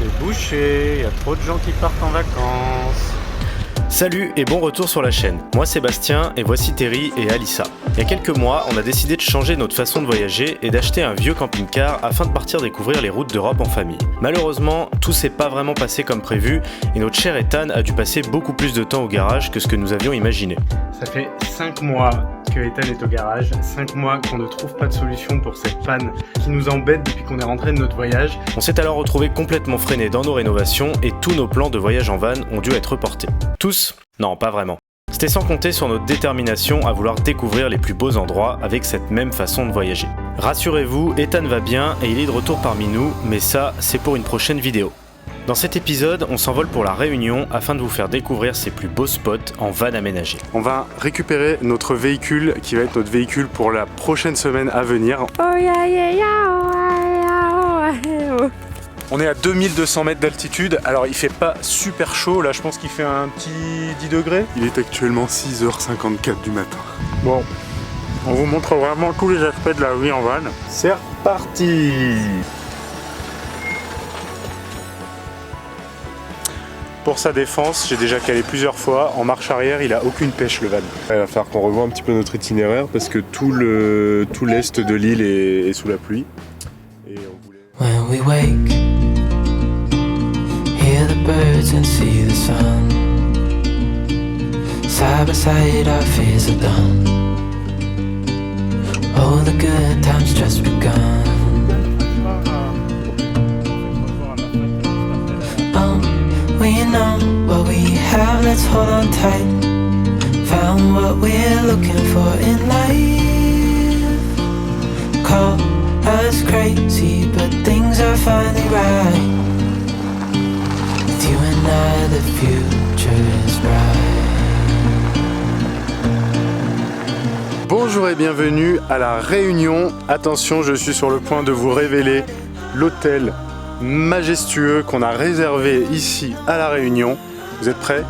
C'est bouché, il y a trop de gens qui partent en vacances. Salut et bon retour sur la chaîne. Moi Sébastien et voici Terry et Alissa. Il y a quelques mois, on a décidé de changer notre façon de voyager et d'acheter un vieux camping-car afin de partir découvrir les routes d'Europe en famille. Malheureusement, tout s'est pas vraiment passé comme prévu et notre cher Ethan a dû passer beaucoup plus de temps au garage que ce que nous avions imaginé. Ça fait 5 mois que Ethan est au garage, 5 mois qu'on ne trouve pas de solution pour cette panne qui nous embête depuis qu'on est rentré de notre voyage. On s'est alors retrouvé complètement freiné dans nos rénovations et tous nos plans de voyage en van ont dû être reportés. Tous ? Non, pas vraiment. C'était sans compter sur notre détermination à vouloir découvrir les plus beaux endroits avec cette même façon de voyager. Rassurez-vous, Ethan va bien et il est de retour parmi nous, mais ça, c'est pour une prochaine vidéo. Dans cet épisode, on s'envole pour La Réunion afin de vous faire découvrir ses plus beaux spots en van aménagé. On va récupérer notre véhicule qui va être notre véhicule pour la prochaine semaine à venir. On est à 2200 mètres d'altitude, alors il fait pas super chaud, là je pense qu'il fait un petit 10 degrés. Il est actuellement 6h54 du matin. Bon, on vous montre vraiment tous les aspects de la vie en van. C'est reparti! Pour sa défense, j'ai déjà calé plusieurs fois, en marche arrière il a aucune pêche le van. Il va falloir qu'on revoie un petit peu notre itinéraire parce que tout l'est de l'île est sous la pluie. Et on voulait... When we wake, hear the birds and see the sun. Side by side our fears are done. Oh, the good times just begun. We know what we have, let's hold on tight. Found what we're looking for in life. Call us crazy, but things are finally right. With you and I, the future is bright. Bonjour et bienvenue à La Réunion. Attention, je suis sur le point de vous révéler l'hôtel majestueux qu'on a réservé ici à La Réunion. Vous êtes prêts?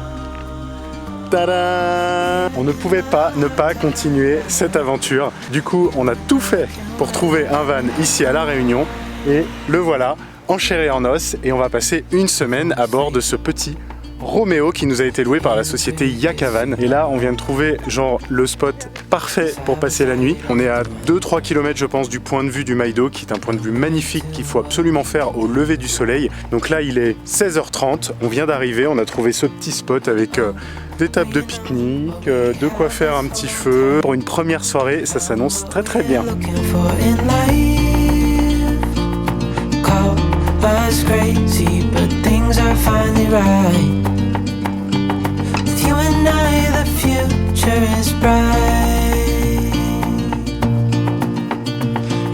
Tadam! On ne pouvait pas ne pas continuer cette aventure. Du coup, on a tout fait pour trouver un van ici à La Réunion. Et le voilà, en chair et en os. Et on va passer une semaine à bord de ce petit Roméo qui nous a été loué par la société Yakavan. Et là, on vient de trouver genre le spot parfait pour passer la nuit. On est à 2-3 km je pense du point de vue du Maïdo, qui est un point de vue magnifique qu'il faut absolument faire au lever du soleil. Donc là, il est 16h30, on vient d'arriver, on a trouvé ce petit spot avec des tables de pique-nique, de quoi faire un petit feu. Pour une première soirée, ça s'annonce très très bien. Us crazy, but things are finally right. With you and I, the future is bright.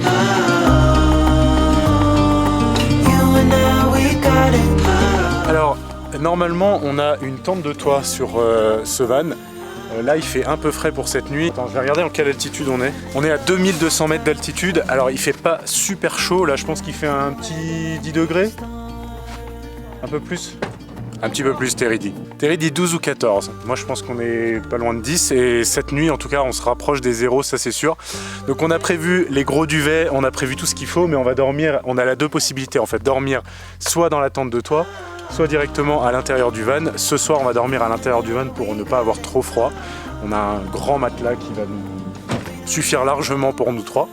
Oh, you and I, we got it. Alors, normalement, on a une tente de toit sur ce van. Là il fait un peu frais pour cette nuit. Attends, je vais regarder en quelle altitude on est. On est à 2200 mètres d'altitude. Alors il fait pas super chaud. Là je pense qu'il fait un petit 10 degrés. Un peu plus. Un petit peu plus Terry dit. Terry dit 12 ou 14. Moi je pense qu'on est pas loin de 10. Et cette nuit en tout cas on se rapproche des zéros, ça c'est sûr. Donc on a prévu les gros duvets, on a prévu tout ce qu'il faut. Mais on va dormir, on a la deux possibilités en fait. Dormir soit dans la tente de toit, soit directement à l'intérieur du van. Ce soir on va dormir à l'intérieur du van pour ne pas avoir trop froid. On a un grand matelas qui va nous suffire largement pour nous trois.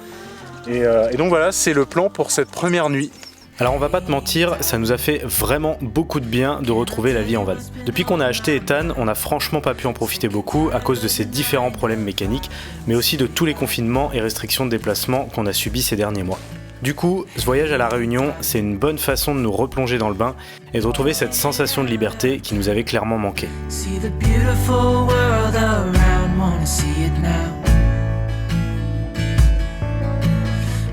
Et donc voilà, c'est le plan pour cette première nuit. Alors on va pas te mentir, ça nous a fait vraiment beaucoup de bien de retrouver la vie en van. Depuis qu'on a acheté Ethan, on n'a franchement pas pu en profiter beaucoup à cause de ces différents problèmes mécaniques, mais aussi de tous les confinements et restrictions de déplacement qu'on a subis ces derniers mois. Du coup, ce voyage à La Réunion, c'est une bonne façon de nous replonger dans le bain et de retrouver cette sensation de liberté qui nous avait clairement manqué. See the beautiful world around, wanna see it now.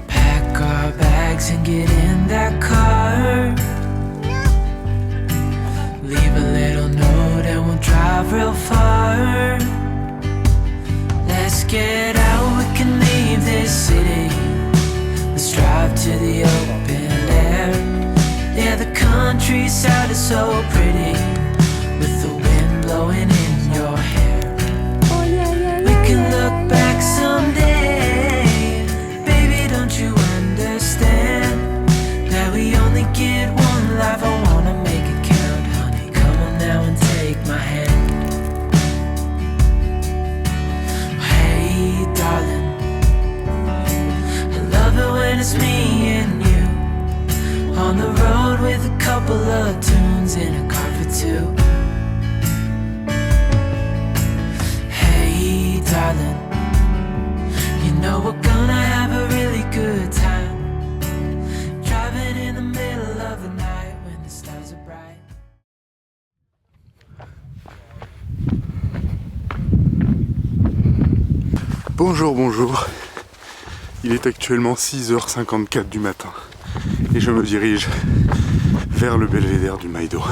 Pack our bags and get in that car. Leave a little note and we'll drive real far. Let's get out, we can leave this city. Let's drive to the open air. Yeah, the countryside is so pretty, with the wind blowing in your hair. We can look back someday. Baby, don't you understand that we only get one life? on the road with a couple of tunes in a car for two. Hey darling, you know we're gonna have a really good time, driving in the middle of the night when the stars are bright. Bonjour, bonjour. Il est actuellement 6h54 du matin et je me dirige vers le belvédère du Maido.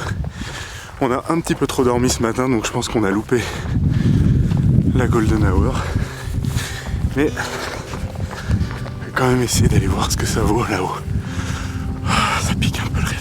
On a un petit peu trop dormi ce matin, donc je pense qu'on a loupé la Golden Hour. Mais je vais quand même essayer d'aller voir ce que ça vaut là-haut. Ça pique un peu le réveil.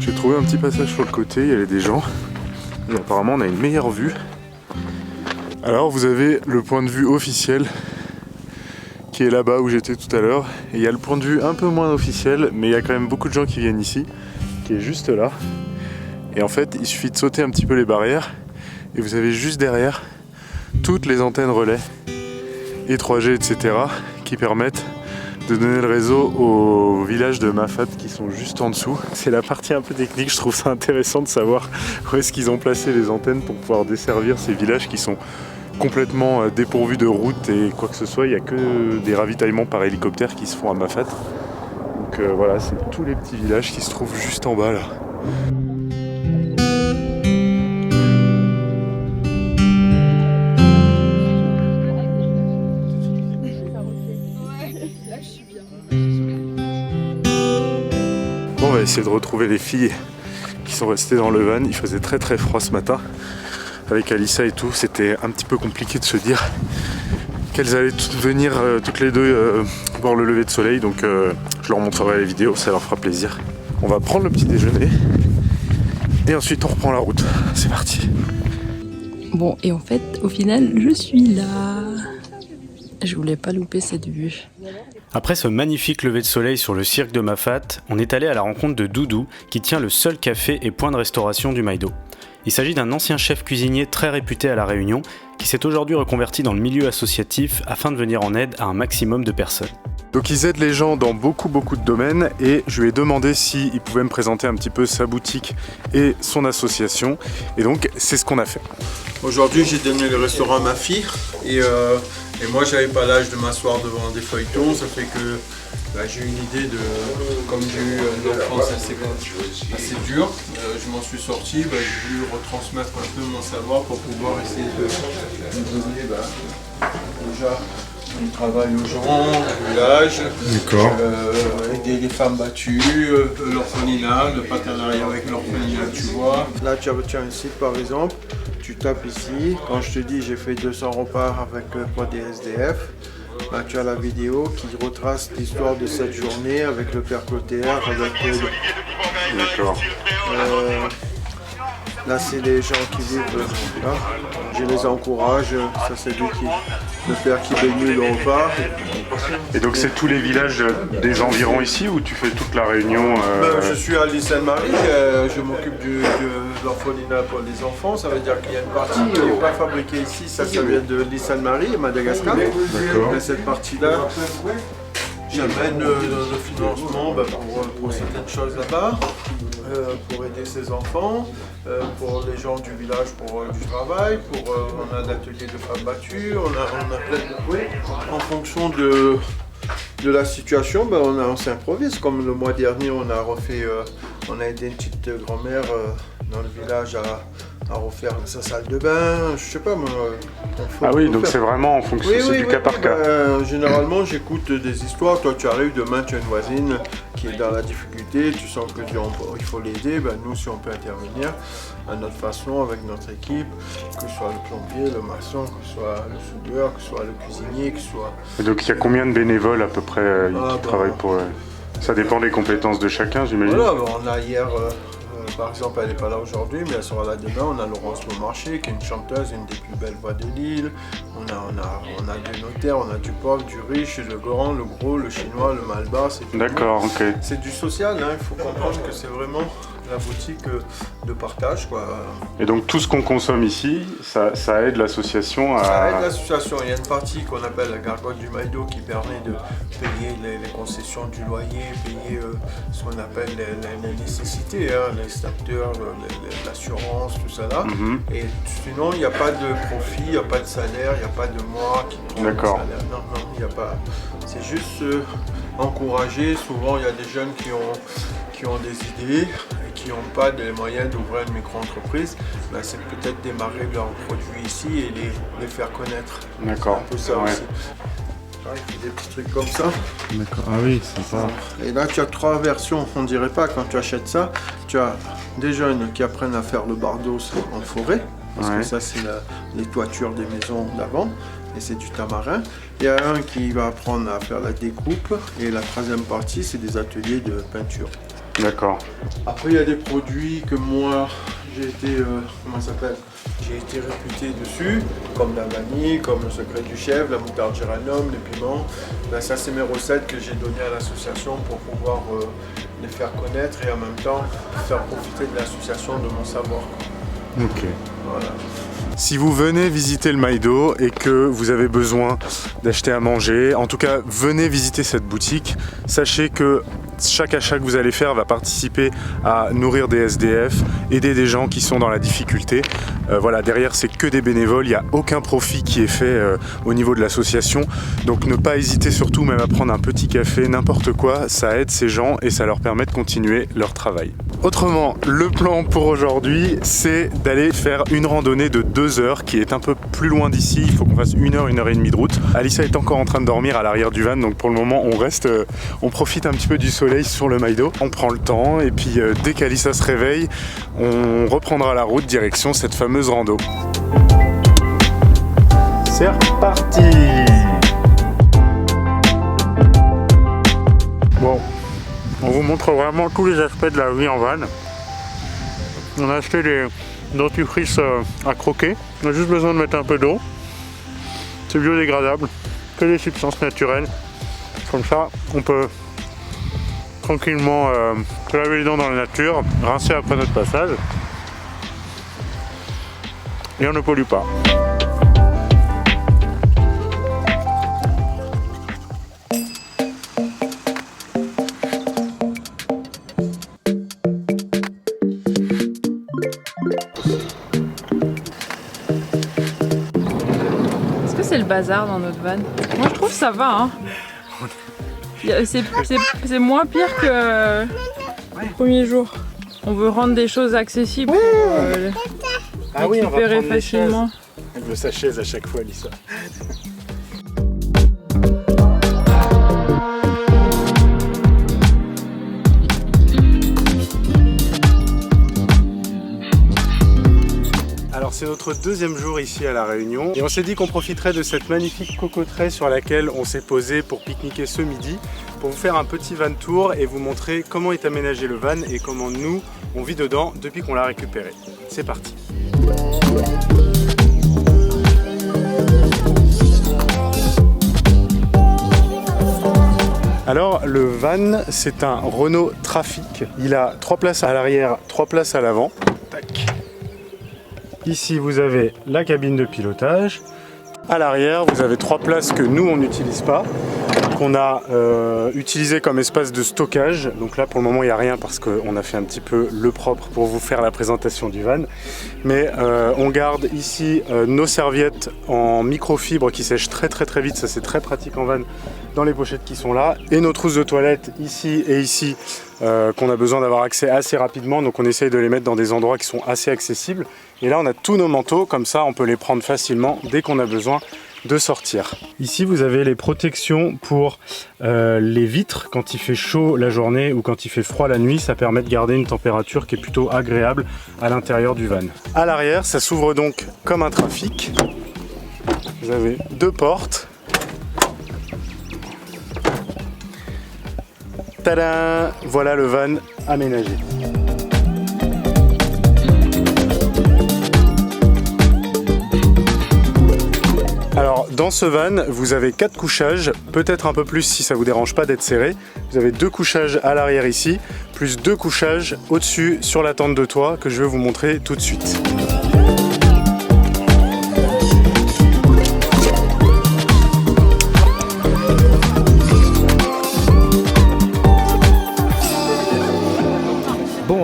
J'ai trouvé un petit passage sur le côté, il y avait des gens et apparemment on a une meilleure vue. Alors vous avez le point de vue officiel qui est là-bas où j'étais tout à l'heure, et il y a le point de vue un peu moins officiel, mais il y a quand même beaucoup de gens qui viennent ici, qui est juste là. Et en fait il suffit de sauter un petit peu les barrières et vous avez juste derrière toutes les antennes relais et 3G etc. qui permettent de donner le réseau aux villages de Mafat qui sont juste en dessous. C'est la partie un peu technique, je trouve ça intéressant de savoir où est-ce qu'ils ont placé les antennes pour pouvoir desservir ces villages qui sont complètement dépourvus de route et quoi que ce soit. Il n'y a que des ravitaillements par hélicoptère qui se font à Mafat. Donc voilà, c'est tous les petits villages qui se trouvent juste en bas là. On va essayer de retrouver les filles qui sont restées dans le van. Il faisait très très froid ce matin avec Alissa et tout. C'était un petit peu compliqué de se dire qu'elles allaient venir toutes les deux voir le lever de soleil. Donc je leur montrerai les vidéos, ça leur fera plaisir. On va prendre le petit déjeuner et ensuite on reprend la route. C'est parti. Bon, et en fait, au final, je suis là. Je voulais pas louper cette vue. Après ce magnifique lever de soleil sur le cirque de Mafat, on est allé à la rencontre de Doudou, qui tient le seul café et point de restauration du Maido. Il s'agit d'un ancien chef cuisinier très réputé à La Réunion, qui s'est aujourd'hui reconverti dans le milieu associatif afin de venir en aide à un maximum de personnes. Donc ils aident les gens dans beaucoup de domaines et je lui ai demandé s'il pouvait me présenter un petit peu sa boutique et son association, et donc c'est ce qu'on a fait. Aujourd'hui j'ai donné le restaurant à ma fille et moi j'avais pas l'âge de m'asseoir devant des feuilletons, ça fait que j'ai eu une idée de, comme j'ai eu une enfance assez dure, je m'en suis sorti, j'ai voulu retransmettre un peu mon savoir pour pouvoir essayer de donner déjà du travail aux gens, au village, aider les femmes battues, l'orphelinat, le partenariat avec l'orphelinat, tu vois. Là tu as un site par exemple, tu tapes ici, quand je te dis j'ai fait 200 repas pour des SDF, là, tu as la vidéo qui retrace l'histoire de cette journée avec le père Clotaire, avec D'accord. Là c'est les gens qui vivent là, je les encourage, ça c'est lui le père qui bénit le repas. Et donc c'est tous les villages des environs ici ou tu fais toute la Réunion Je suis à l'île Sainte-Marie, je m'occupe de l'orphelinat pour les enfants, ça veut dire qu'il y a une partie qui n'est pas fabriquée ici, ça vient de l'île Sainte-Marie, Madagascar. D'accord. Et cette partie-là, j'amène le financement pour certaines choses là-bas, pour aider ces enfants, pour les gens du village pour du travail, on a l'atelier de femmes battues, on a plein de... En fonction de la situation, on s'improvise. Comme le mois dernier, on a aidé une petite grand-mère dans le village à refaire sa salle de bain, je sais pas moi. Ah oui, donc c'est vraiment en fonction, c'est du cas par cas. Généralement, j'écoute des histoires. Toi, tu arrives demain, tu as une voisine qui est dans la difficulté, tu sens que il faut l'aider. Ben, nous, si on peut intervenir à notre façon, avec notre équipe, que ce soit le plombier, le maçon, que ce soit le soudeur, que ce soit le cuisinier, que ce soit... Et donc, il y a combien de bénévoles à peu près qui travaillent pour... Ça dépend des compétences de chacun, j'imagine. Voilà, on a hier... par exemple, elle n'est pas là aujourd'hui, mais elle sera là demain. On a Laurence Beaumarchais, qui est une chanteuse, une des plus belles voix de l'île. On a du notaire, on a du pauvre, du riche, le grand, le gros, le chinois, le malbas. D'accord, ok. C'est du social, hein. Il faut comprendre que c'est vraiment la boutique de partage, quoi. Et donc tout ce qu'on consomme ici, ça aide l'association à... Ça aide l'association. Il y a une partie qu'on appelle la gargote du Maïdo qui permet de payer les concessions du loyer, payer ce qu'on appelle les nécessités, hein, les starters, l'assurance, tout ça là. Et sinon, il n'y a pas de profit, il n'y a pas de salaire, il n'y a pas de moi qui prend le salaire. Non, il n'y a pas. C'est juste encourager. Souvent, il y a des jeunes qui ont des idées et qui n'ont pas les moyens d'ouvrir une micro-entreprise. Ben, c'est peut-être démarrer leurs produits ici et les faire connaître. D'accord. C'est un peu ça aussi. Il fait des petits trucs comme ça. D'accord. Ah oui, c'est ça. Et là, tu as 3 versions. On ne dirait pas quand tu achètes ça. Tu as des jeunes qui apprennent à faire le bardos en forêt. Parce que ça, c'est les toitures des maisons d'avant. Et c'est du tamarin. Il y a un qui va apprendre à faire la découpe. Et la 3e partie, c'est des ateliers de peinture. D'accord. Après, il y a des produits que moi, j'ai été, j'ai été réputé dessus, comme la vanille, comme le secret du chef, la moutarde géranium, les piments. Ben, ça, c'est mes recettes que j'ai données à l'association pour pouvoir les faire connaître et en même temps faire profiter de l'association de mon savoir. Ok. Voilà. Si vous venez visiter le Maïdo et que vous avez besoin d'acheter à manger, en tout cas venez visiter cette boutique, sachez que chaque achat que vous allez faire va participer à nourrir des SDF, aider des gens qui sont dans la difficulté. Voilà, derrière c'est que des bénévoles, il n'y a aucun profit qui est fait au niveau de l'association. Donc ne pas hésiter surtout même à prendre un petit café, n'importe quoi, ça aide ces gens et ça leur permet de continuer leur travail. Autrement, le plan pour aujourd'hui, c'est d'aller faire une randonnée de 2 heures qui est un peu plus loin d'ici. Il faut qu'on fasse 1 heure, 1 heure et demie de route. Alissa est encore en train de dormir à l'arrière du van, donc pour le moment on reste, on profite un petit peu du soleil sur le Maïdo. On prend le temps et puis dès qu'Alissa se réveille, on reprendra la route direction cette fameuse rando. C'est reparti! Bon. On vous montre vraiment tous les aspects de la vie en van. On a acheté des dentifrices à croquer. On a juste besoin de mettre un peu d'eau. C'est biodégradable, que des substances naturelles. Comme ça, on peut tranquillement se laver les dents dans la nature, rincer après notre passage. Et on ne pollue pas. C'est le bazar dans notre van. Moi je trouve que ça va. Hein. C'est moins pire que le premier jour. On veut rendre des choses accessibles pour récupérer facilement. Elle veut sa chaise à chaque fois, Alissa. Alors c'est notre 2e jour ici à La Réunion et on s'est dit qu'on profiterait de cette magnifique cocoterie sur laquelle on s'est posé pour pique-niquer ce midi pour vous faire un petit van tour et vous montrer comment est aménagé le van et comment nous on vit dedans depuis qu'on l'a récupéré. C'est parti. Alors le van c'est un Renault Trafic. Il a 3 places à l'arrière, 3 places à l'avant. Tac. Ici vous avez la cabine de pilotage. À l'arrière vous avez 3 places que nous on n'utilise pas, qu'on a utilisé comme espace de stockage. Donc là pour le moment il n'y a rien parce qu'on a fait un petit peu le propre pour vous faire la présentation du van. Mais on garde ici nos serviettes en microfibre qui sèchent très vite, ça c'est très pratique en van dans les pochettes qui sont là. Et nos trousses de toilette ici et ici qu'on a besoin d'avoir accès assez rapidement, donc on essaye de les mettre dans des endroits qui sont assez accessibles. Et là on a tous nos manteaux, comme ça on peut les prendre facilement dès qu'on a besoin de sortir. Ici vous avez les protections pour les vitres quand il fait chaud la journée ou quand il fait froid la nuit. Ça permet de garder une température qui est plutôt agréable à l'intérieur du van. À l'arrière ça s'ouvre donc comme un trafic. Vous avez deux portes. Tadam! Voilà le van aménagé. Alors dans ce van, vous avez 4 couchages, peut-être un peu plus si ça vous dérange pas d'être serré. Vous avez 2 couchages à l'arrière ici, plus 2 couchages au-dessus sur la tente de toit que je vais vous montrer tout de suite.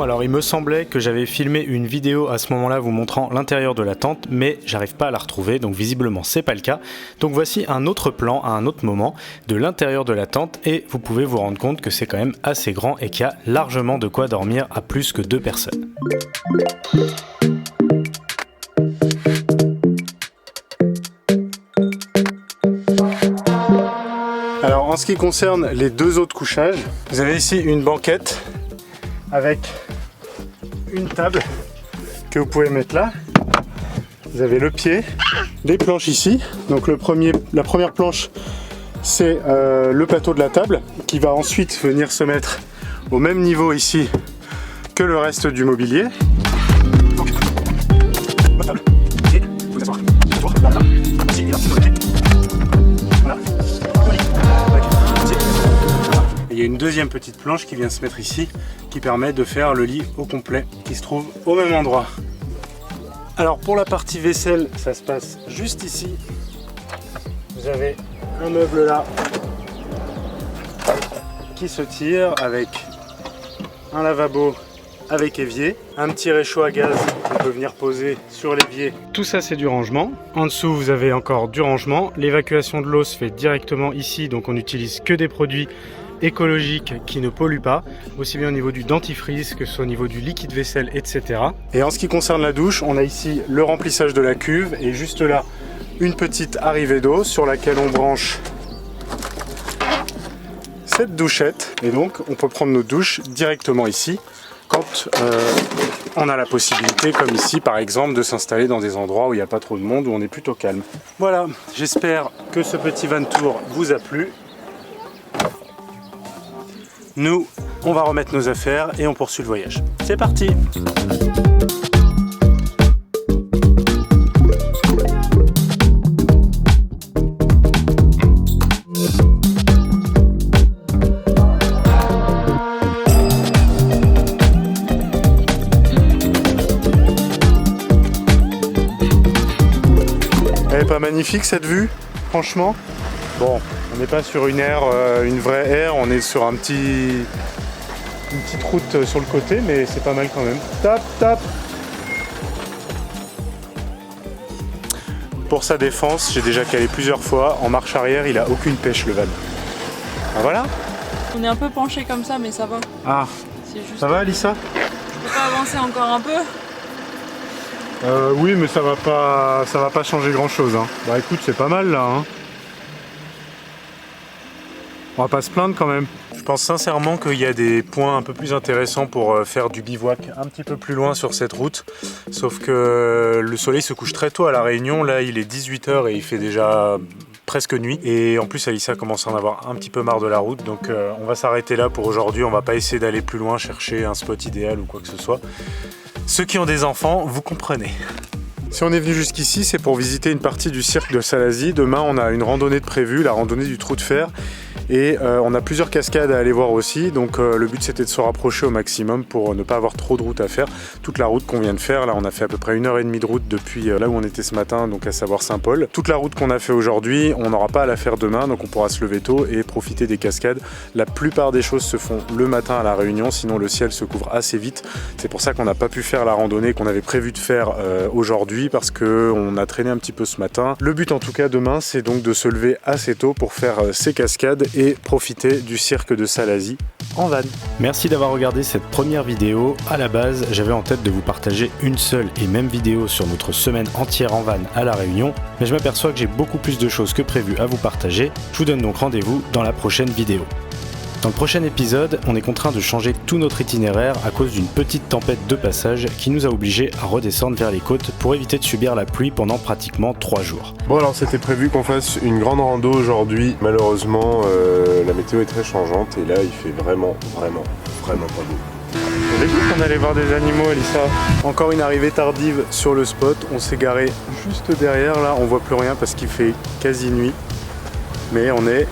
Alors il me semblait que j'avais filmé une vidéo à ce moment-là vous montrant l'intérieur de la tente, mais j'arrive pas à la retrouver, donc visiblement c'est pas le cas. Donc voici un autre plan à un autre moment de l'intérieur de la tente et vous pouvez vous rendre compte que c'est quand même assez grand et qu'il y a largement de quoi dormir à plus que 2 personnes. Alors en ce qui concerne les 2 autres couchages, vous avez ici une banquette avec une table que vous pouvez mettre là. Vous avez le pied, des planches ici. Donc la première planche c'est le plateau de la table qui va ensuite venir se mettre au même niveau ici que le reste du mobilier. Il y a une deuxième petite planche qui vient se mettre ici, qui permet de faire le lit au complet, qui se trouve au même endroit. Alors pour la partie vaisselle, ça se passe juste ici. Vous avez un meuble là, qui se tire avec un lavabo avec évier, un petit réchaud à gaz qu'on peut venir poser sur l'évier. Tout ça c'est du rangement. En dessous vous avez encore du rangement. L'évacuation de l'eau se fait directement ici, donc on n'utilise que des produits écologique qui ne pollue pas, aussi bien au niveau du dentifrice que ce soit au niveau du liquide vaisselle, etc. Et en ce qui concerne la douche, on a ici le remplissage de la cuve et juste là une petite arrivée d'eau sur laquelle on branche cette douchette et donc on peut prendre nos douches directement ici quand on a la possibilité, comme ici par exemple, de s'installer dans des endroits où il n'y a pas trop de monde, où on est plutôt calme. Voilà, j'espère que ce petit van tour vous a plu. Nous, on va remettre nos affaires et on poursuit le voyage. C'est parti! Elle est pas magnifique cette vue, franchement? Bon, on n'est pas sur une aire, une vraie aire, on est sur une petite route sur le côté, mais c'est pas mal quand même. Tap, tap. Pour sa défense, j'ai déjà calé plusieurs fois. En marche arrière, il a aucune pêche le van. Ah, voilà. On est un peu penché comme ça, mais ça va. Ah, Juste... ça va Alissa? Je peux pas avancer encore un peu? Oui, mais ça va pas changer grand chose. Hein. Bah écoute, c'est pas mal là. Hein. On va pas se plaindre quand même. Je pense sincèrement qu'il y a des points un peu plus intéressants pour faire du bivouac un petit peu plus loin sur cette route. Sauf que le soleil se couche très tôt à La Réunion. Là, il est 18 h et il fait déjà presque nuit. Et en plus, Alissa commence à en avoir un petit peu marre de la route. Donc on va s'arrêter là pour aujourd'hui. On va pas essayer d'aller plus loin, chercher un spot idéal ou quoi que ce soit. Ceux qui ont des enfants, vous comprenez. Si on est venu jusqu'ici, c'est pour visiter une partie du cirque de Salazie. Demain, on a une randonnée de prévue, la randonnée du trou de fer. Et on a plusieurs cascades à aller voir aussi, donc le but c'était de se rapprocher au maximum pour ne pas avoir trop de route à faire. Toute la route qu'on vient de faire, là on a fait à peu près 1h30 de route depuis là où on était ce matin, donc à savoir Saint-Paul. Toute la route qu'on a fait aujourd'hui, on n'aura pas à la faire demain, donc on pourra se lever tôt et profiter des cascades. La plupart des choses se font le matin à La Réunion, sinon le ciel se couvre assez vite. C'est pour ça qu'on n'a pas pu faire la randonnée qu'on avait prévu de faire aujourd'hui. l'énergie parce qu'on a traîné un petit peu ce matin. Le but en tout cas demain, c'est donc de se lever assez tôt pour faire ces cascades et profiter du cirque de Salazie en van. Merci d'avoir regardé cette première vidéo. À la base, j'avais en tête de vous partager une seule et même vidéo sur notre semaine entière en van à La Réunion, mais je m'aperçois que j'ai beaucoup plus de choses que prévu à vous partager. Je vous donne donc rendez-vous dans la prochaine vidéo. Dans le prochain épisode, on est contraint de changer tout notre itinéraire à cause d'une petite tempête de passage qui nous a obligés à redescendre vers les côtes pour éviter de subir la pluie pendant pratiquement 3 jours. Bon alors c'était prévu qu'on fasse une grande rando aujourd'hui. Malheureusement la météo est très changeante et là il fait vraiment pas beau. On a dit qu'on allait voir des animaux, Alissa. Encore une arrivée tardive sur le spot. On s'est garé juste derrière, là on voit plus rien parce qu'il fait quasi nuit. Mais on est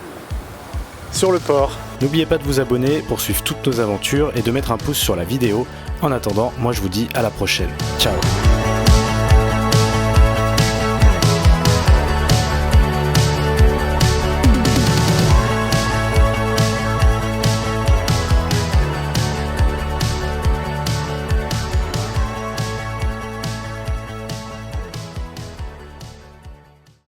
sur le port. N'oubliez pas de vous abonner pour suivre toutes nos aventures et de mettre un pouce sur la vidéo. En attendant, moi je vous dis à la prochaine. Ciao.